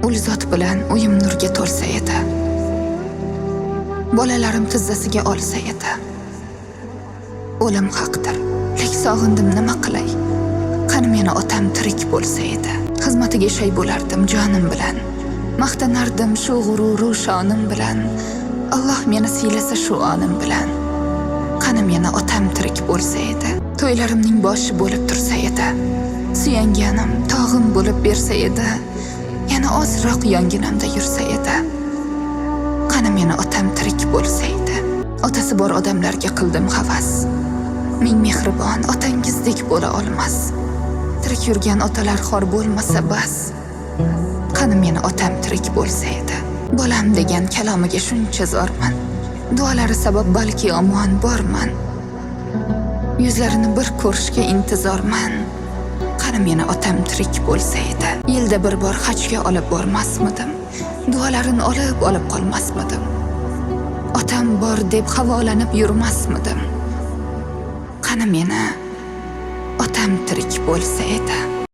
ul zot bilan uyim nurga to'lsa edi. Bolalarim tizzasiga olsa edi. O'lim haqdir, lek sog'indim nima qilay? Qani meni otam tirik bo'lsa edi. Xizmatiga shay bo'lardim jonim bilan. Maqtanardim shu g'ururu shonim bilan. Alloh meni siylasa shu onim bilan. Qani meni otam tirik bo'lsa edi. To'ylarimning boshi bo'lib tursa edi. Suyanganim tog'im bo'lib bersa edi. Yana ozroq yonginamda yursa edi. Qani meni otam tirik bo'lsa edi. Otasi bor odamlarga qildim havas. Ming mehribon otangizdek bo'la olmas. Tirik yurgan otalar xor bo'lmasa bas. Qani meni otam tirik bo'lsa edi. Bolam degan kalomiga shuncha zorman. Duolari sabab balki omon borman. Yuzlarini bir ko'rishga intizorman. Qani meni otam tirik bo'lsa edi. Yilda bir bor hajga olib bormasmidim. Duolarini olib qolmasmidim. Otam bor deb havolanib yurmasmidim. Qani meni otam tirik bo'lsa edi.